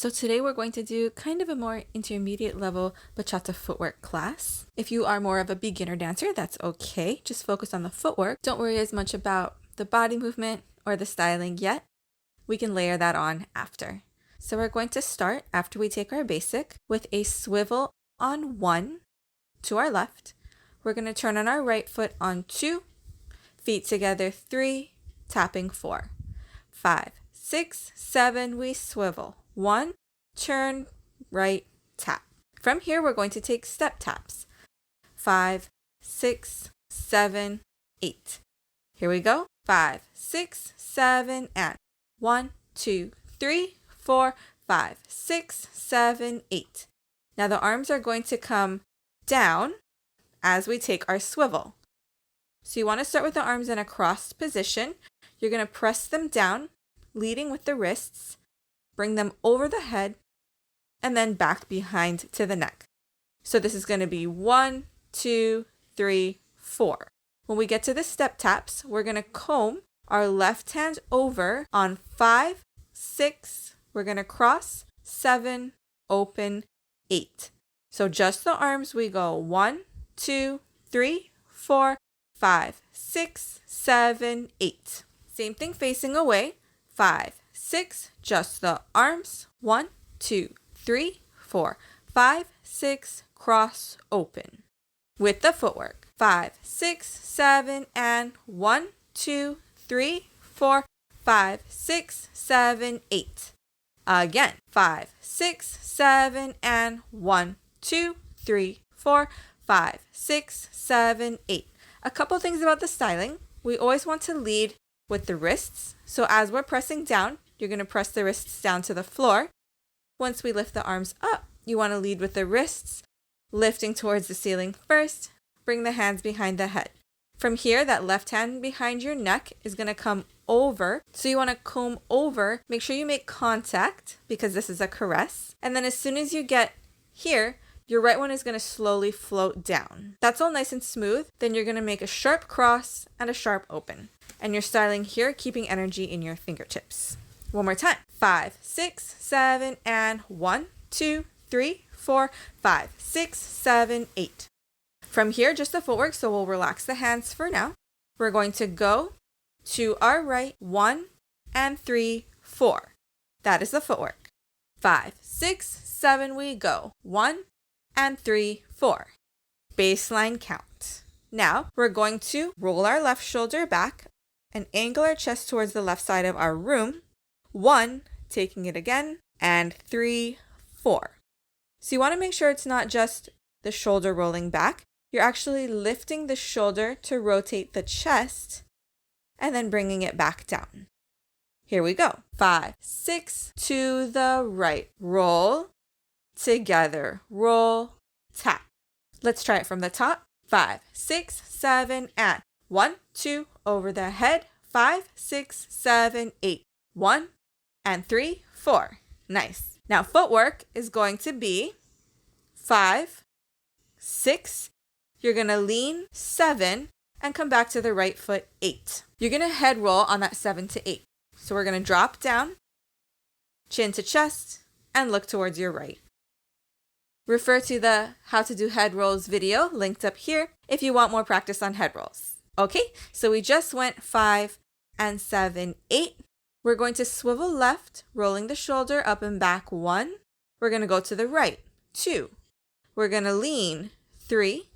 So today we're going to do kind of a more intermediate level bachata footwork class. If you are more of a beginner dancer, that's okay. Just focus on the footwork. Don't worry as much about the body movement or the styling yet. We can layer that on after. So we're going to start after we take our basic with a swivel on 1 to our left. We're going to turn on our right foot on 2, feet together 3, tapping 4, 5, 6, 7, we swivel. 1, turn, right, tap. From here, we're going to take step taps. 5, 6, 7, 8. Here we go. 5, 6, 7, and 1, 2, 3, 4, 5, 6, 7, 8. Now the arms are going to come down as we take our swivel. So you want to start with the arms in a crossed position. You're going to press them down, leading with the wrists, bring them over the head, and then back behind to the neck. So this is going to be 1, 2, 3, 4. When we get to the step taps, we're going to comb our left hand over on 5, 6, we're going to cross, 7, open, 8. So just the arms, we go 1, 2, 3, 4, 5, 6, 7, 8. Same thing facing away. 5, 6, just the arms. 1, 2, 3, 4, 5, 6, cross, open. With the footwork. 5, 6, 7, and 1, 2, 3, 4, 5, 6, 7, 8. Again. 5, 6, 7, and 1, 2, 3, 4, 5, 6, 7, 8. A couple things about the styling. We always want to lead with the wrists. So as we're pressing down, you're going to press the wrists down to the floor. Once we lift the arms up, you want to lead with the wrists, lifting towards the ceiling first. Bring the hands behind the head. From here, that left hand behind your neck is going to come over. So you want to comb over. Make sure you make contact because this is a caress. And then as soon as you get here, your right one is going to slowly float down. That's all nice and smooth. Then you're going to make a sharp cross and a sharp open. And you're styling here, keeping energy in your fingertips. One more time. 5, 6, 7, and 1, 2, 3, 4, 5, 6, 7, 8. From here, just the footwork, so we'll relax the hands for now. We're going to go to our right, 1 and 3, 4. That is the footwork. 5, 6, 7, we go. 1 and 3, 4. Baseline count. Now, we're going to roll our left shoulder back and angle our chest towards the left side of our room. 1, taking it again, and 3, 4. So you want to make sure it's not just the shoulder rolling back. You're actually lifting the shoulder to rotate the chest and then bringing it back down. Here we go. 5, 6, to the right. Roll, together. Roll, tap. Let's try it from the top. 5, 6, 7, and 1, 2, over the head. 5, 6, 7, 8. 1 and 3, 4. Nice. Now footwork is going to be 5, 6. You're going to lean 7 and come back to the right foot 8. You're going to head roll on that 7 to 8. So we're going to drop down, chin to chest, and look towards your right. Refer to the How to Do Head Rolls video linked up here if you want more practice on head rolls. Okay, so we just went 5 and 7, 8. We're going to swivel left, rolling the shoulder up and back 1. We're going to go to the right 2. We're going to lean 3,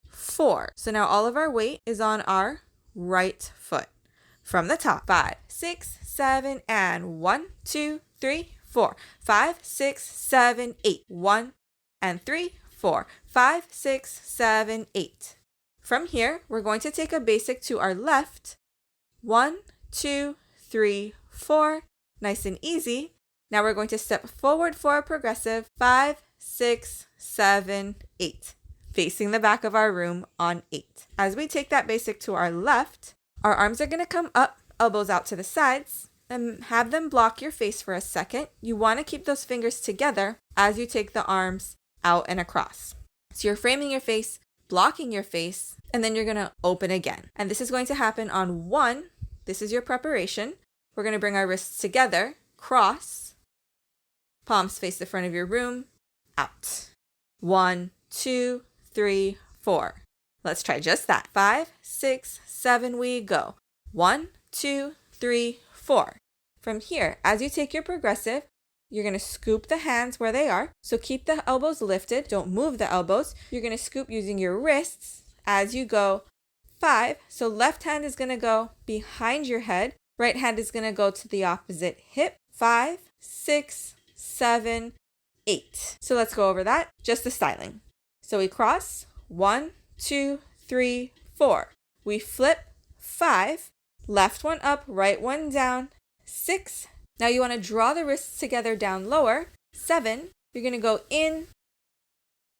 4. So now all of our weight is on our right foot. From the top, 5, 6, 7, and 1, 2, 3, 4, 5, 6, 7, 8. 1 and 3, 4, 5, 6, 7, 8. From here, we're going to take a basic to our left. 1, 2, 3, 4. Nice and easy. Now we're going to step forward for a progressive. 5, 6, 7, 8. Facing the back of our room on 8. As we take that basic to our left, our arms are going to come up, elbows out to the sides, and have them block your face for a second. You want to keep those fingers together as you take the arms out and across. So you're framing your face, blocking your face, and then you're going to open again. And this is going to happen on 1. This is your preparation. We're going to bring our wrists together, cross, Palms face the front of your room. Out. 1, 2, 3, 4. Let's try just that. 5, 6, 7, we go. 1, 2, 3, 4. From here, as you take your progressive, you're going to scoop the hands where they are. So keep the elbows lifted. Don't move the elbows. You're going to scoop using your wrists as you go 5. So left hand is going to go behind your head. Right hand is going to go to the opposite hip. 5, 6, 7, 8. So let's go over that. Just the styling. So we cross. 1, 2, 3, 4. We flip. 5. Left one up, right one down. 6. Now you want to draw the wrists together down lower. 7. You're going to go in.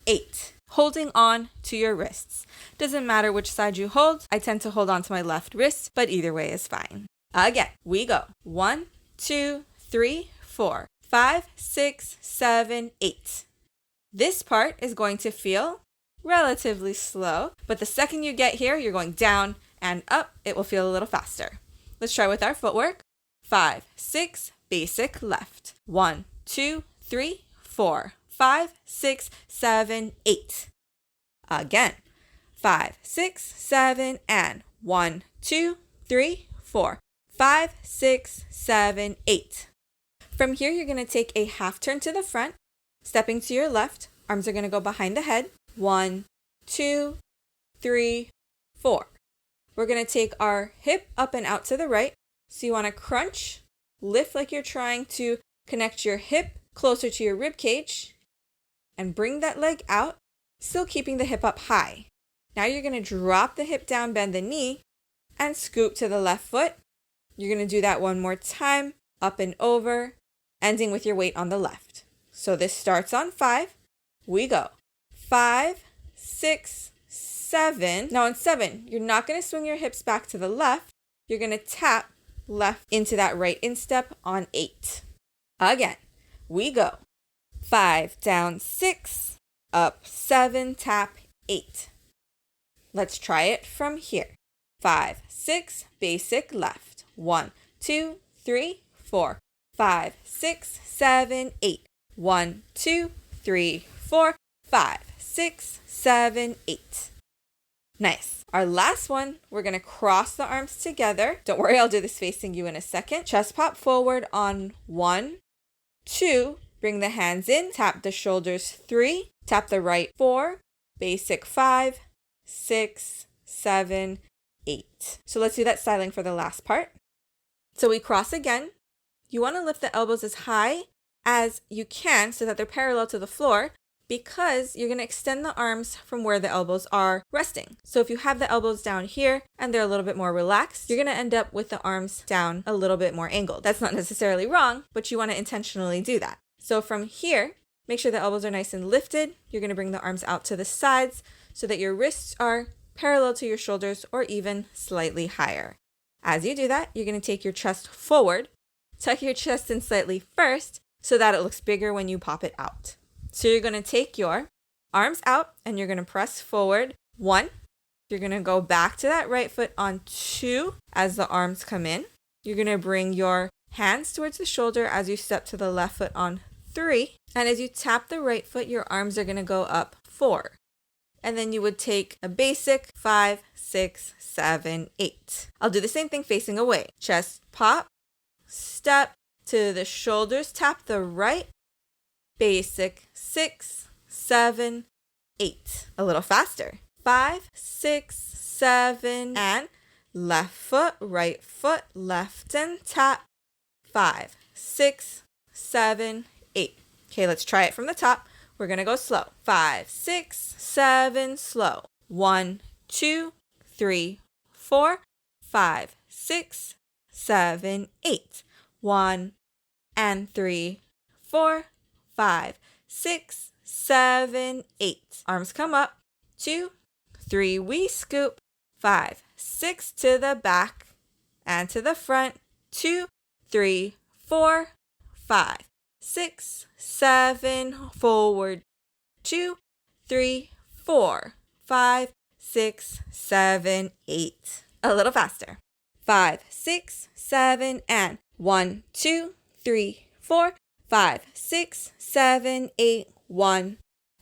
8. Holding on to your wrists. Doesn't matter which side you hold. I tend to hold on to my left wrist, but either way is fine. Again, we go. 1, 2, 3, 4, 5, 6, 7, 8. This part is going to feel relatively slow, but the second you get here, you're going down and up. It will feel a little faster. Let's try with our footwork. 5, 6, basic left. 1, 2, 3, 4, 5, 6, 7, 8. Again. 5, 6, 7, and 1, 2, 3, 4, 5, 6, 7, 8. From here, you're going to take a half turn to the front, stepping to your left. Arms are going to go behind the head. 1, 2, 3, 4. We're going to take our hip up and out to the right. So you want to crunch, lift like you're trying to connect your hip closer to your rib cage, and bring that leg out, still keeping the hip up high. Now you're going to drop the hip down, bend the knee, and scoop to the left foot. You're going to do that one more time, up and over, ending with your weight on the left. So this starts on 5. We go. 5, 6, 7. Now on 7, you're not going to swing your hips back to the left. You're going to tap left into that right instep on 8. Again, we go. 5, down 6, up 7, tap 8. Let's try it from here. 5, 6, basic left. 1, 2, 3, 4, 5, 6, 7, 8. 1, 2, 3, 4, 5, 6, 7, 8. Nice. Our last one, we're going to cross the arms together. Don't worry, I'll do this facing you in a second. Chest pop forward on 1, 2. Bring the hands in. Tap the shoulders 3. Tap the right 4. Basic 5, 6, 7, 8. So let's do that styling for the last part. So we cross again. You want to lift the elbows as high as you can so that they're parallel to the floor, because you're going to extend the arms from where the elbows are resting. So if you have the elbows down here and they're a little bit more relaxed, you're going to end up with the arms down a little bit more angled. That's not necessarily wrong, but you want to intentionally do that. So from here, make sure the elbows are nice and lifted. You're going to bring the arms out to the sides so that your wrists are parallel to your shoulders or even slightly higher. As you do that, you're going to take your chest forward, tuck your chest in slightly first so that it looks bigger when you pop it out. So you're going to take your arms out and you're going to press forward. 1. You're going to go back to that right foot on 2 as the arms come in. You're going to bring your hands towards the shoulder as you step to the left foot on 3. And as you tap the right foot, your arms are going to go up 4. And then you would take a basic 5, 6, 7, 8. I'll do the same thing facing away. Chest pop, step to the shoulders, tap the right. Basic 6, 7, 8. A little faster. 5, 6, 7, and left foot, right foot, left and tap. 5, 6, 7, 8. Okay, let's try it from the top. We're going to go slow. 5, 6, 7, slow. 1, 2, 3, 4, 5, 6, 7, 8. 1 and 3, 4, 5, 6, 7, 8. Arms come up. 2, 3, we scoop. 5, 6 to the back and to the front. 2, 3, 4, 5, 6, 7, forward. 2, 3, 4, 5, 6, 7, 8. A little faster. 5, 6, 7, and 1, 2, 3, 4, 5, 6, 7, 8, 1,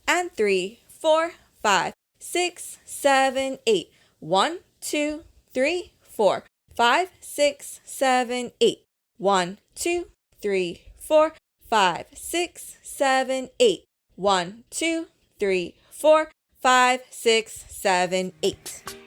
and 3, 4, 5, 6, 7, 8. 1, 2, 3, 4, 5, 6, 7, 8. 1, 2, 3, 4, 5, 6, 7, 8. 1, 2, 3, 4, 5, 6, 7, 8.